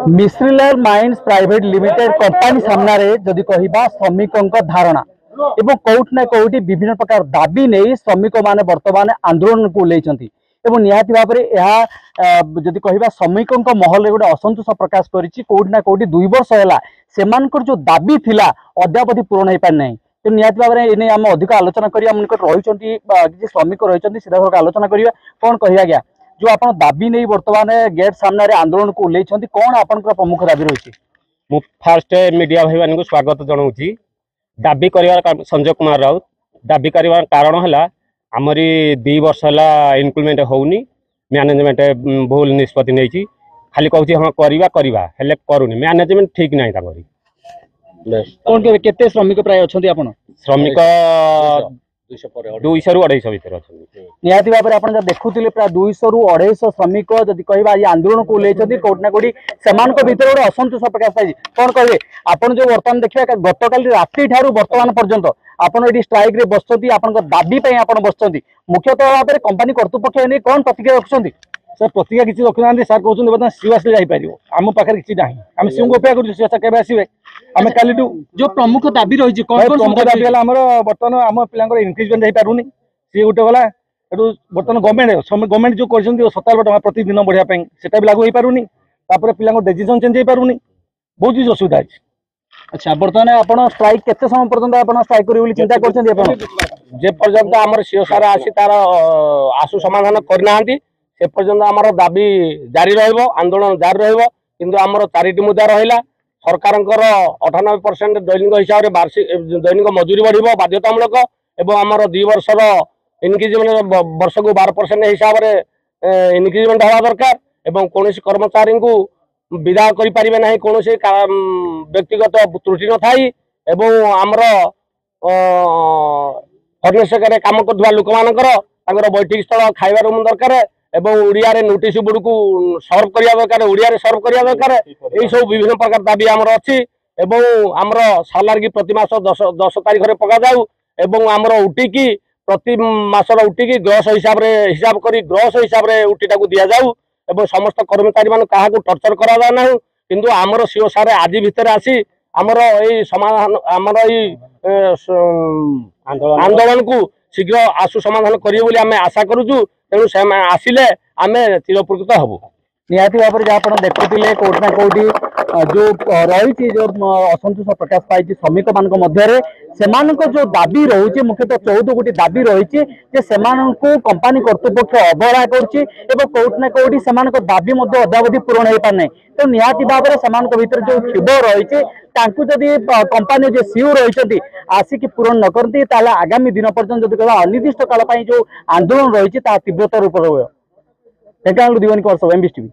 Mishrilal mines private limited company सामने जदि कहवा श्रमिकों धारणा एवं कौटि ना कौटि विभिन्न प्रकार दाबी नहीं श्रमिक माने वर्तमान आंदोलन को उल्लेखिं निहाती भाव में जदि कहवा श्रमिकों महल गोटे असंतोष प्रकाश करोटि ना कौटि 2 वर्ष है से जो दाबी थिला अद्यावधि पूरण हो पारि ना तो निहाती भाव में इन्हें आम अधिक आलोचना करिया रही किसी श्रमिक रही सीधा आलोचना करिया कौन कह गया जो आप दाबी नहीं बर्तमान गेट सामने आंदोलन को उल्लेखिं कौन आप प्रमुख दाबी रही मु फास्ट मीडिया भाई मान स्वागत जनाऊँ दाबी कर संजय कुमार राउत दाबी कर कारण है आमरी 2 वर्ष है इनक्लूमेंट होनी मैनेजमेंट भूल निष्पत्ति नहीं खाली कहूँ हाँ करवा हेल्ले करूनी मैनेजमेंट ठीक ना कौन के श्रमिक प्राय अच्छा श्रमिक 200 ରୁ 250 भितर निहाती भाव में आप देखुले प्राय 200 ରୁ 250 श्रमिक जदि कहवा ये आंदोलन को उल्लेखिं कौटि ना कौटि से भर गोटे असंतोष प्रकाश पाई कौन कहे आपड़ जो बर्तमान देखिए गत काली राति ठारू बर्तमान पर्यंत आपड़ ये स्ट्राइक रे बसती आप दाबी बसती मुख्यतः भाव में कंपनी कर्तृपक्ष कौन प्रतिक्रिया रखुच्च सर प्रतिक्रिया किसी रखु ना सर कहते बर्तमान सीओ आसले जापर आम पाखे किसी ना आम सीओ को अपेक्षा करूँ सीओ सर आसवे आम काली जो प्रमुख दाबी रही प्रमुख दाबी है बर्तमान आम पिला इनक्रिजमेंट हो पारूनी सी गोटे गला बर्तमान गवर्नमेंट जो कर 57 टका प्रतिदिन बढ़ापी से भी लागू हो पारूनी पिला डेसिजन चेंज हो पारूनी बहुत चीज असुविधा है। अच्छा बर्तमान आप स्ट्राइक केते समय पर्यंत आप स्ट्राइक करेंगे चिंता जे पर्यंत आम सीओ सार आसी तार आशु समाधान करना से पर्यंत आमर दाबी जारी आंदोलन जारी रहिंतु आमर 4टी मुद्दा रहा सरकार 98% दैनिक हिसाब से वार्षिक दैनिक मजूरी बढ़ बाध्यतामूलक एवं आमर 2 वर्षर इनक्रिजमेंट वर्ष को 12% हिसाब से इनक्रिजमेंट हवा दरकार एवं कौन कर्मचारी को विदा करें ना कौन व्यक्तिगत त्रुटि न थाई एवं आमर फर्निचर काम कर लोक मानकर बैठक स्थल खाइबा रूम दरकार एवं ओडिया रे नोटिस बोर्ड को सर्व करिया दरकार ओडिया रे सर्व करिया दरकार एई सब विभिन्न प्रकार दाबी आमर अछि एवं आमर सालार की प्रति मास 10 तारिख रे पका जाऊ एवं आमर उटी की प्रति मासर उटी की ग्रॉस हिसाब करी ग्रॉस हिसाब रे उटीटा को दिया जाऊ एवं समस्त कर्मचारी मान काहा को टर्चर करा जा ना किंतु आमर सीओ सारे आज भितर आसी आमर एई समाधान आमर एई आंदोलन को शीघ्र आशु समाधान करिए बोली आमे आशा करूछु तेणु से आसिले आम चिरपकृत हबू निहाती भाव में जहाँ देखुले कौटि ना कौटि जो रही जो असंतोष प्रकाश पाई श्रमिक मान से जो दाबी रही मुख्यतः 14 गोटी दाबी रही कंपनी कर्तृपक्ष अवहेला कौटि ना कौटि से दाबी अद्यावधि पूरण हो पार ना तो निहाती भाव में भीतर जो क्षोभ रही जदि कंपनी जो सीओ रही आसिक पूरण न करती आगामी दिन पर्यंत जब अनिर्दिष्ट काल जो आंदोलन रही तीव्रता रूप रही ढेंकानाल दीवानी एमबीएस टीवी।